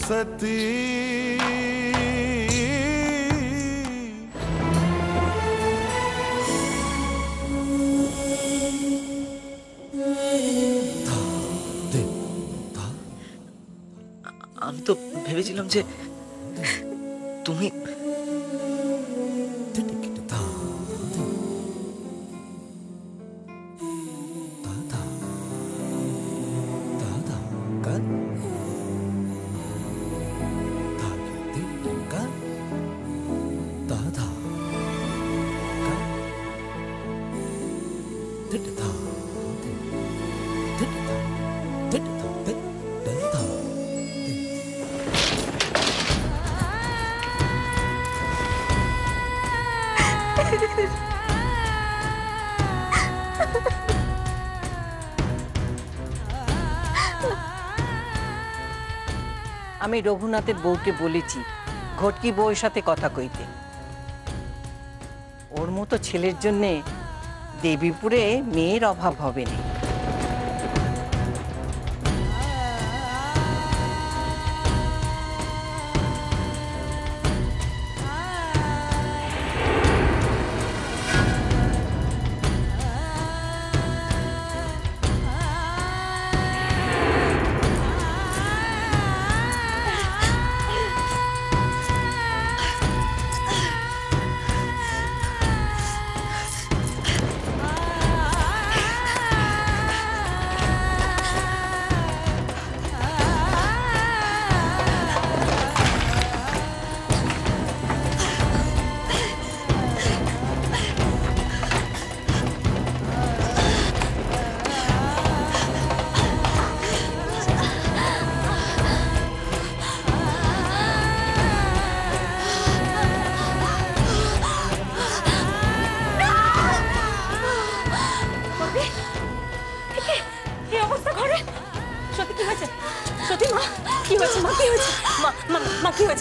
सती আমি তো ভেবেছিলাম যে তুমি আমি রঘুনাথের বউকে বলেছি ঘটকি বউয়ের সাথে কথা কইতে। ওর মতো ছেলের জন্যে দেবীপুরে মেয়ের অভাব হবে না।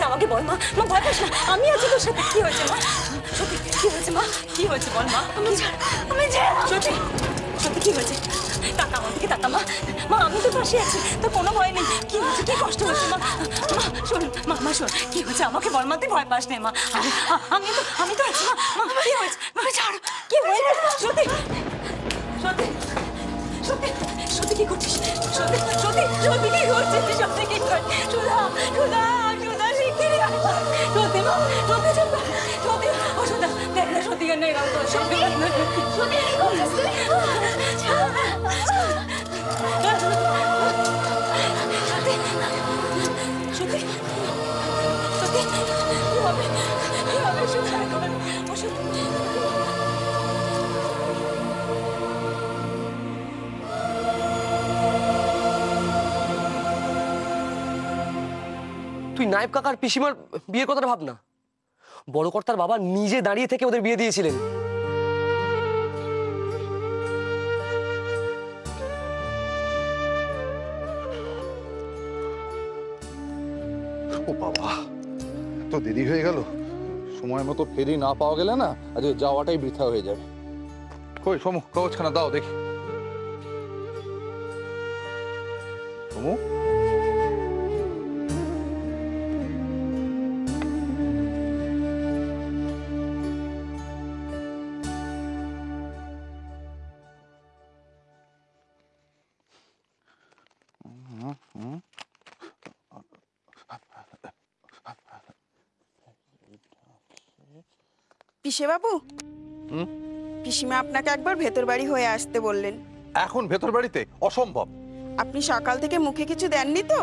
আমাকে বল মা, মা ভয় পাস না, আমি আছি তোর সাথে। কি হয়েছে মা? সত্যি কি হয়েছে মা? কি হয়েছে বল মা? আমি সত্যি সত্যি কি হয়েছে? তাকা আমার দিকে, তাকা মা। মা আমি তো পাশে আছি, তোর কোনো ভয় নেই। কি হয়েছে? কি কষ্ট হচ্ছে মা? মা শোন, মা শোন, কি হয়েছে আমাকে বল মা, তুই ভয় পাস না মা। আমি তো আছি মা। মা কি হয়েছে? মা ছাড়, কি হয়েছে? সত্যি সত্যি সত্যি সত্যি কি করছিস? সত্যি সত্যি সত্যি কি করছিস? সত্যি কি করছিস? সুধা সুধা সুধা শিগগিরই আয়। সত্যি মা, সত্যি সত্যি সত্যি। ও সুধা দেখ না, সত্যি কেন এরকম করছিস? সত্যি সত্যি কি করছিস তুই? সত্যি সত্যি কি হবে? কি হবে? সুধা ও সত্যি। তুই নায়েব কাকার পিসিমার বিয়ের কথাটা ভাব না। বড় কর্তার বাবা নিজে দাঁড়িয়ে থেকে ওদের বিয়ে দিয়েছিলেন। ও বাবা, তো দেরি হয়ে গেল। সময় মতো ফেরি না পাওয়া গেলে না আজ যাওয়াটাই বৃথা হয়ে যাবে। কই সমু, কাগজখানা দাও দেখি। সমু, পিসে বাবু, পিসিমা আপনাকে একবার ভেতর বাড়ি হয়ে আসতে বললেন। এখন ভেতর বাড়িতে? অসম্ভব। আপনি সকাল থেকে মুখে কিছু দেননি তো,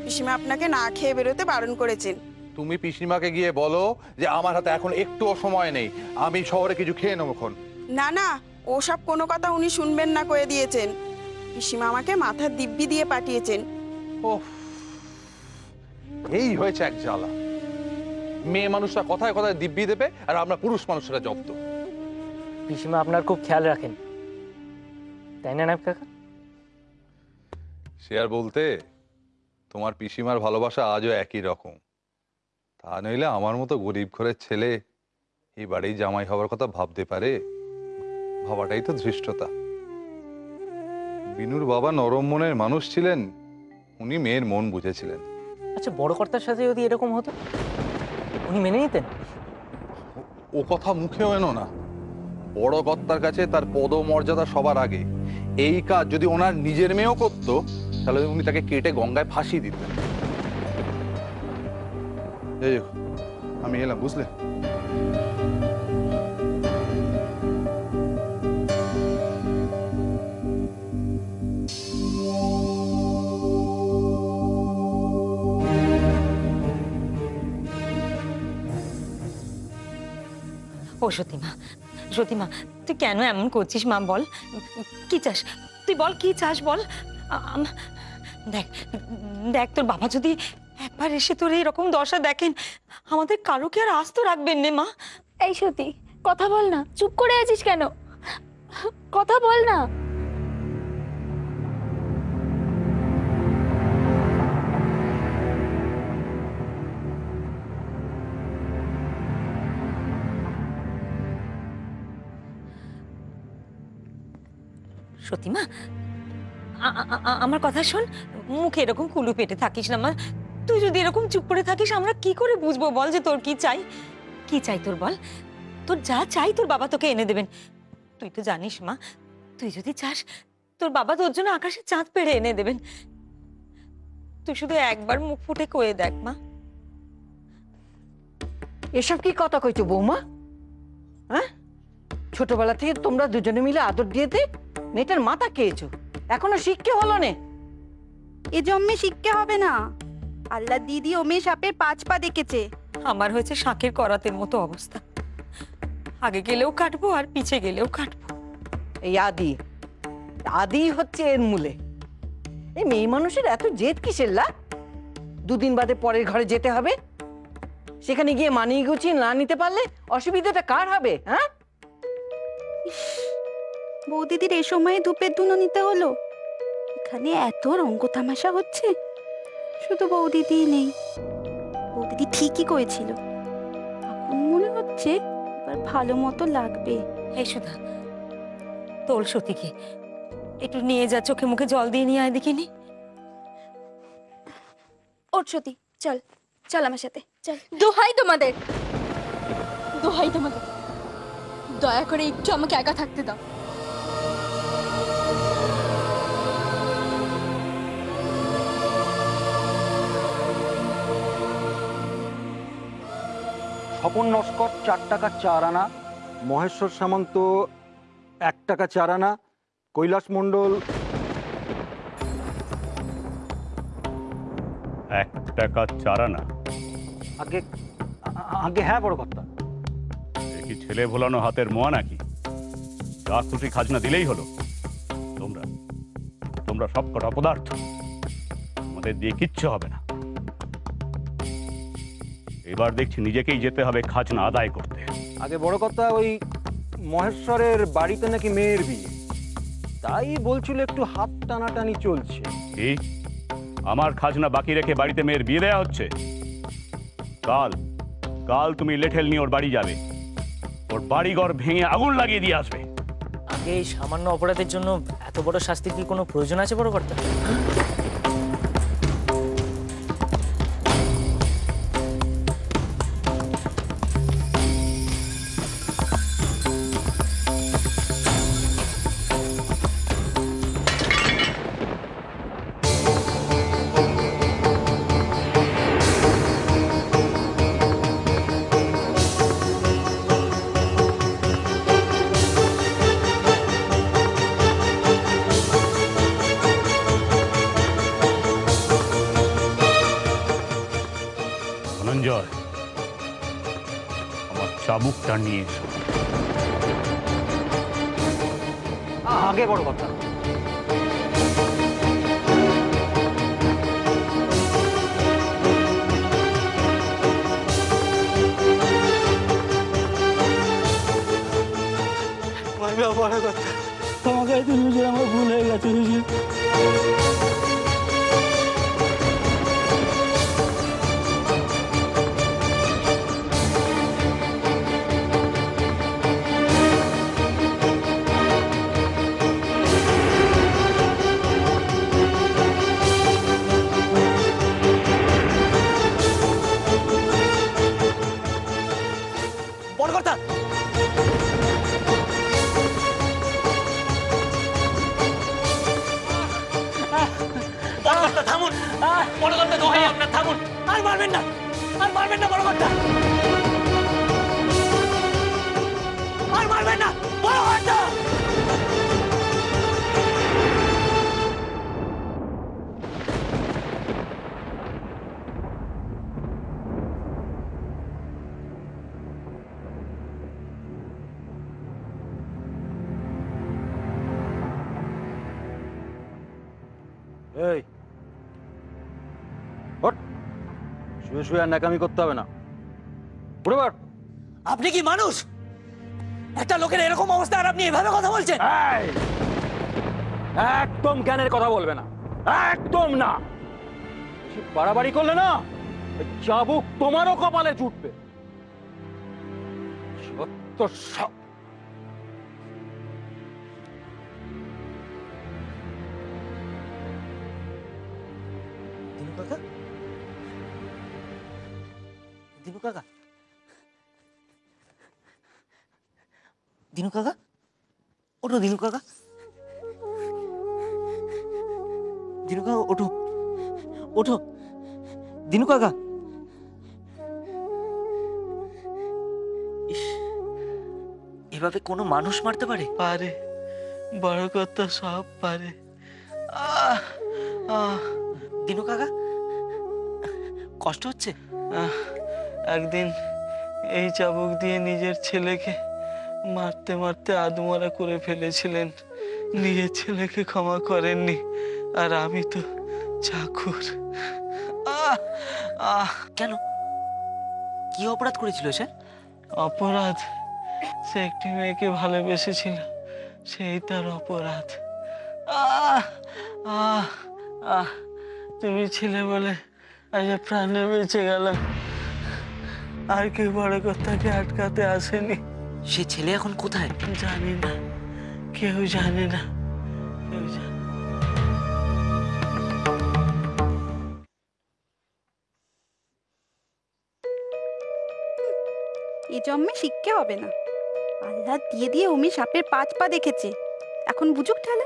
পিসিমা আপনাকে না খেয়ে বেরোতে বারণ করেছেন। তুমি পিসিমাকে গিয়ে বলো যে আমার হাতে এখন একটুও সময় নেই, আমি শহরে কিছু খেয়ে নেবো। না না, ওসব কোনো কথা উনি শুনবেন না করে দিয়েছেন। পিসিমা আমাকে মাথার দিব্যি দিয়ে পাঠিয়েছেন। ওহ, এই হয়েছে এক জ্বালা। মেয়ে মানুষরা কথায় কথায় দিব্যি দেবে আর আমরা পুরুষ মানুষরা জব্দ। পিসিমা আপনার খুব খেয়াল রাখেন, তাই না নায়েব কাকা? সে আর বলতে, তোমার পিসিমার ভালোবাসা আজও একই রকম। তা নইলে আমার মতো গরিব ঘরের ছেলে এই বাড়ির জামাই হওয়ার কথা ভাবতে পারে? ভাবাটাই তো ধৃষ্টতা। বিনুর বাবা নরম মনের মানুষ ছিলেন, উনি মেয়ের মন বুঝেছিলেন। আচ্ছা, বড় কর্তার সাথে যদি এরকম হতো, উনি মেনে নিতেন? ও কথা মুখেও এনো না। বড় কর্তার কাছে তার পদমর্যাদা সবার আগে। এই কাজ যদি ওনার নিজের মেয়েও করতো, তাহলে উনি তাকে কেটে গঙ্গায় ফাঁসিয়ে দিতেন। এই দেখো, আমি এলাম, বুঝলে? ও সতীমা, সতীমা, তুই কেন এমন করছিস মা? বল কি চাস, তুই বল কি চাস, বল। দেখ দেখ, তোর বাবা যদি একবার এসে তোর এরকম দশা দেখেন, আমাদের কারোকে আর আস্ত রাখবেন না মা। এই সতী, কথা বল না, চুপ করে আছিস কেন? কথা বল না। সতীমা, আমার কথা শোন, মুখে এরকম কুলু পেটে থাকিস না মা। তুই যদি এরকম চুপ করে থাকিস, আমরা কি করে বুঝবো বল যে তোর কি চাই? কি চাই তোর, বল। তোর যা চাই তোর বাবা তোকে এনে দেবেন। তুই তো জানিস মা, তুই যদি চাস তোর বাবা তোর জন্য আকাশে চাঁদ পেড়ে এনে দেবেন। তুই শুধু একবার মুখ ফুটে কয়ে দেখ মা। এসব কি কথা কইছো বৌমা? হ্যাঁ, ছোটবেলা থেকে তোমরা দুজনে মিলে আদর দিয়েতে মেয়েটার মাথা খেয়েছো, এখনো শিক্ষা হলো না। এ জন্মে শিক্ষা হবে না। আল্লাহ দিদি ও মেয়ে সাপের 5 পা দেখেছে। আমার হয়েছে শাঁখের করাতের মতো অবস্থা। আগে গেলেও কাটবো আর পিছে গেলেও কাটবো। এই আদি আদি হচ্ছে এর মূলে। এই মেয়ে মানুষের এত জেদ কিসের লা? দুদিন বাদে পরের ঘরে যেতে হবে, সেখানে গিয়ে মানিয়ে গুছিয়ে না নিতে পারলে অসুবিধাটা কার হবে? হ্যাঁ, বৌদিদির এই সময়ে ধূপের ধুনো নিতে হলো। এখানে এত রঙ্গ তামাশা হচ্ছে, শুধু বৌদিদি নেই। বৌদিদি ঠিকই করেছিল, এখন মনে হচ্ছে এবার ভালো মতো লাগবে। এই সুধা, তোল সতীকে একটু নিয়ে যা, চোখে মুখে জল দিয়ে নিয়ে আয় দেখিনি। ওঠ সতী, চল চল আমার সাথে, চল। দোহাই তোমাদের, দোহাই তোমাদের, দয়া করে একটু আমাকে একা থাকতে দাও। স্বপন নস্কর 4 টাকা 4 আনা, মহেশ্বর সামন্ত 1 টাকা 4 আনা, কৈলাস মণ্ডল 1 টাকা 4 আনা। আগে আগে হ্যাঁ বড় কর্তা। এ কি ছেলে ভোলানো হাতের মোয়া নাকি? যা খুশি খাজনা দিলেই হলো। তোমরা তোমরা সব কটা অপদার্থ, আমাদের দিয়ে কিচ্ছু হবে না। এবার দেখছি নিজেকেই যেতে হবে খাজনা আদায় করতে। আগে বড় কর্তা, ওই মহেশ্বরের বাড়িতে নাকি মেয়ের বিয়ে, তাই বলছিল একটু হাত টানাটানি চলছে। কি আমার খাজনা বাকি রেখে বাড়িতে মেয়ের বিয়ে দেওয়া হচ্ছে? কাল কাল তুমি লেঠেল নিয়ে ওর বাড়ি যাবে, ওর বাড়িঘর ভেঙে আগুন লাগিয়ে দিয়ে আসবে। আগে এই সামান্য অপরাধের জন্য এত বড় শাস্তির কি কোনো প্রয়োজন আছে বড় কর্তা? ধনঞ্জয়, আমার চাবুকটা নিয়ে এসো। আগে বড় কর্তা। বড় কথা, তোমাকে আমার ভুল হয়ে গেছে। বড় কর্তা দোহাই আপনার, থামুন, আর মারবেন না, আর মারবেন না বড় কর্তা, আর মারবেন না বড় কর্তা। এই ওঠ, শুয়ে শুয়ে আর ন্যাকামি করতে হবে না, উঠে পড়। আপনি কি মানুষ? একটা লোকের এরকম অবস্থা আর আপনি এভাবে কথা বলছেন? এই, একদম জ্ঞানের কথা বলবে না, একদম না। বেশি বাড়াবাড়ি করলে না ওই চাবুক তোমারও কপালে জুটবে। সত্য সব। দিনু কাকা, দিনু কাকা, দিনু কাকা, ওঠো দিনু কাকা, দিনু কাকা ওঠো, ওঠো দিনু কাকা। ইস, এভাবে কোনো মানুষ মারতে পারে? পারে, বড় কর্তা সব পারে। আহ আহ দিনু কাকা কষ্ট হচ্ছে? একদিন এই চাবুক দিয়ে নিজের ছেলেকে মারতে মারতে আদমরা করে ফেলেছিলেন, নিজের ছেলেকে ক্ষমা করেননি, আর আমি তো চাকর। কেন, কি অপরাধ করেছিল সে? অপরাধ, সে একটি মেয়েকে ভালোবেসেছিল, সেই তার অপরাধ। আহ আহ আহ তুমি ছিলে বলে আজ প্রাণে বেঁচে গেলাম, আর কেউ বড় কর্তাকে আটকাতে আসেনি। সে ছেলে এখন কোথায়? জানি না, কেউ জানে না, কেউ জানে। এ জন্মে শিখতে হবে না, আল্লাহ দিয়ে দিয়ে অমি সাপের 5 পা দেখেছে, এখন বুঝুক তাহলে।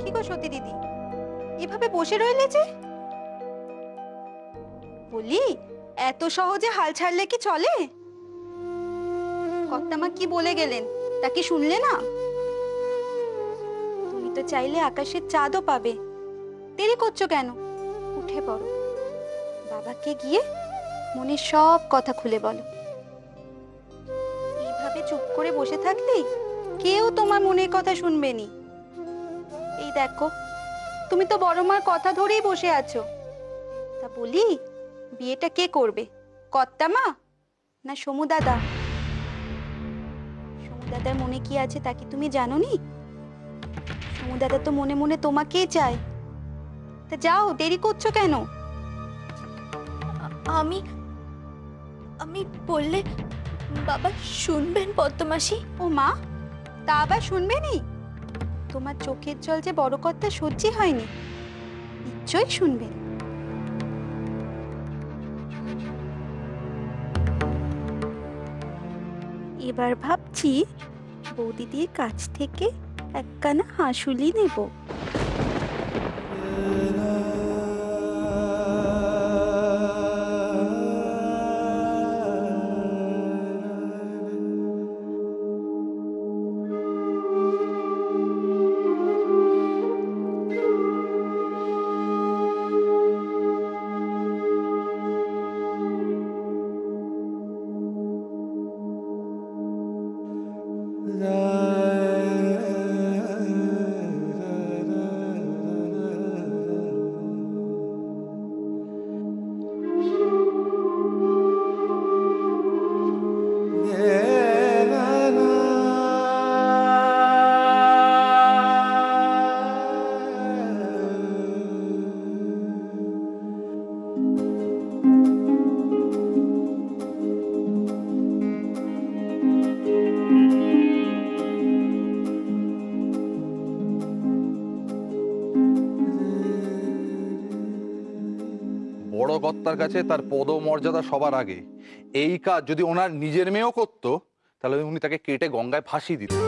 কি গো সতী দিদি, এভাবে বসে রইলে যে? বলি, এত সহজে হাল ছাড়লে কি চলে? কর্তামা কি বলে গেলেন তা কি শুনলে না? তুমি তো চাইলে আকাশের চাঁদও পাবে, দেরি করছো কেন? উঠে পড়ো, বাবাকে গিয়ে মনের সব কথা খুলে বলো। এইভাবে চুপ করে বসে থাকলেই কেউ তোমার মনের কথা শুনবে নি। এই দেখো, তুমি তো বড় মার কথা ধরেই বসে আছো। তা বলি, বিয়েটা কে করবে, কর্তামা না সমু দাদা? সমু দাদার মনে কি আছে তা কি তুমি জানো নি? সমু দাদা তো মনে মনে তোমাকেই চায়। তা যাও, দেরি করছো কেন? আমি আমি বললে বাবা শুনবেন পদ্মমাসি? ও মা, তা আবার শুনবেনি? তোমার চোখের জল যে বড় কর্তা সহ্যই হয়নি, নিশ্চয়ই শুনবেন। এবার ভাবছি বৌদি দিয়ে কাছ থেকে একখানা হাঁসুলি নেব। কর্তার কাছে তার পদমর্যাদা সবার আগে। এই কাজ যদি ওনার নিজের মেয়েও করতো তাহলে উনি তাকে কেটে গঙ্গায় ফাঁসিয়ে দিতেন।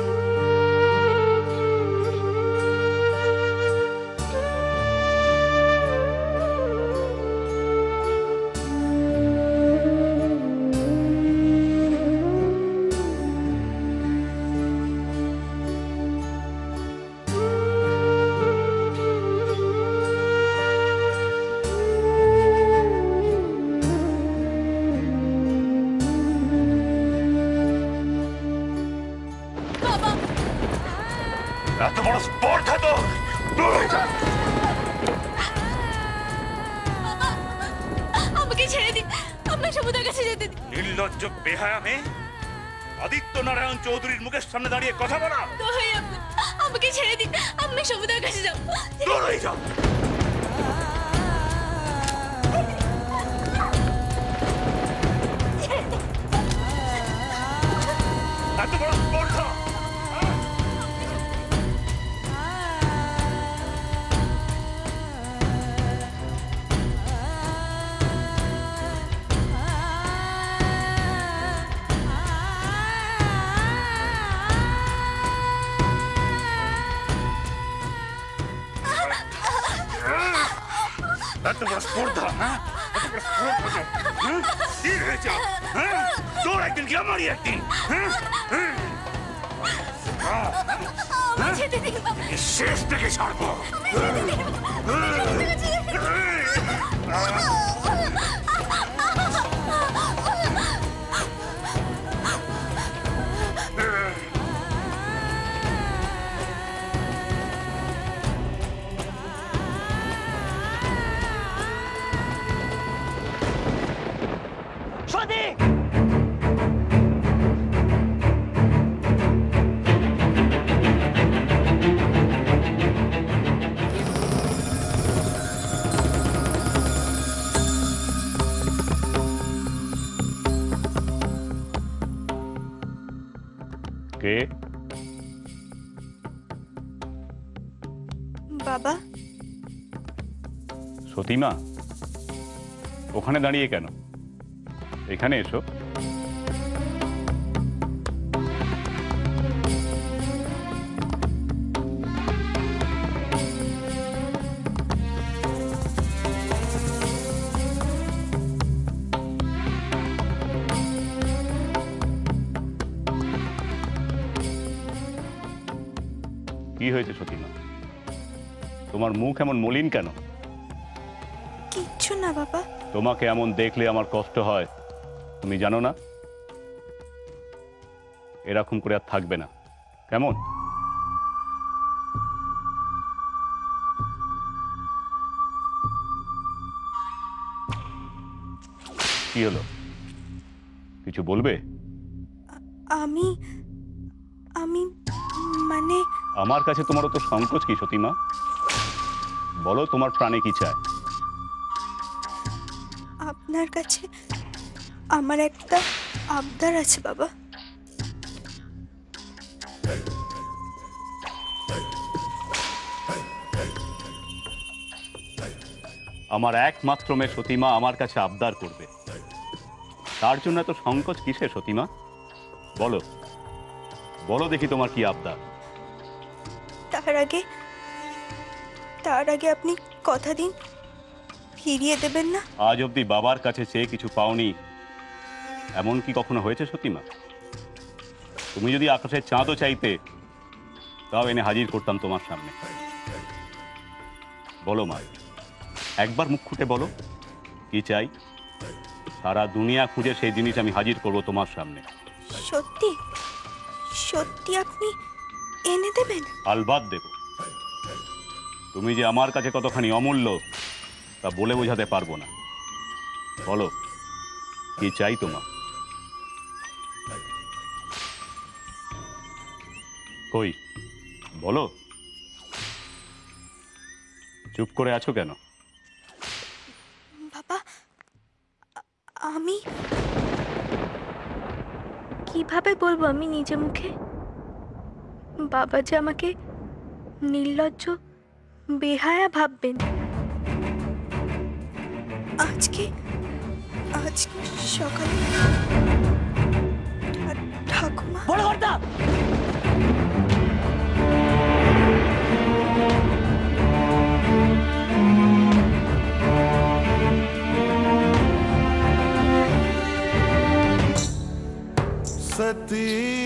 এত বড় স্পর্ধা তো দূর হয়ে যা। আমাকে ছেড়ে দিন, আপনার সমুদ্রের কাছে যেতে দিন। নির্লজ্জ বেহায়া মেয়ে, আদিত্য নারায়ণ চৌধুরীর মুখের সামনে দাঁড়িয়ে কথা বলা। আমাকে ছেড়ে দিন, আপনার সমুদ্রের কাছে যাও। দূর হয়ে যাও। এত বড় স্পর্ধা। এত বড় স্পর্ধা, হ্যাঁ? এত বড় স্পর্ধা, হ্যাঁ? স্থির হয়ে যা, হ্যাঁ? তোর একদিন কি আমারই একদিন, হ্যাঁ? শেষ থেকে ছাড়বো। কে? বাবা। সতীমা, ওখানে দাঁড়িয়ে কেন? এখানে এসো। কি হয়েছে সতীমা? তোমার মুখ এমন মলিন কেন? কিচ্ছু না বাবা। তোমাকে এমন দেখলে আমার কষ্ট হয়, তুমি জানো না? এরকম করে আর থাকবে না, কেমন? কি হলো, কিছু বলবে? আমি মানে আমার কাছে তোমার তো সংকোচ কি সতীমা? বলো তোমার প্রাণে কি চায়? আপনার কাছে আমার একটা আবদার আছে বাবা। আমার একমাত্র মেয়ে সতীমা আমার কাছে আবদার করবে, তার জন্য এত সংকোচ কিসে সতীমা? বলো বলো দেখি তোমার কি আবদার। তার আগে আপনি কথা দিন ফিরিয়ে দেবেন না। আজ অব্দি বাবার কাছে চেয়ে কিছু পাওনি, এমন কি কখনো হয়েছে সতীমা? তুমি যদি আকাশের চাঁদও চাইতে, তাও এনে হাজির করতাম তোমার সামনে। বলো মা, একবার মুখ ফুটে বলো কি চাই। সারা দুনিয়া খুঁজে সেই জিনিস আমি হাজির করব তোমার সামনে। সত্যি সত্যি আপনি এনে দেবেন? আলবাদ দেব। তুমি যে আমার কাছে কতখানি অমূল্য তা বলে বোঝাতে পারবো না। বলো কি চাই তোমার? কই বলো, চুপ করে আছো কেন? বাবা, আমি কিভাবে বলবো আমি নিজে মুখে? বাবা যে আমাকে নির্লজ্জ বেহায়া ভাববেন। আজকে সকালে ঠাকুমা বড় কর্তা सती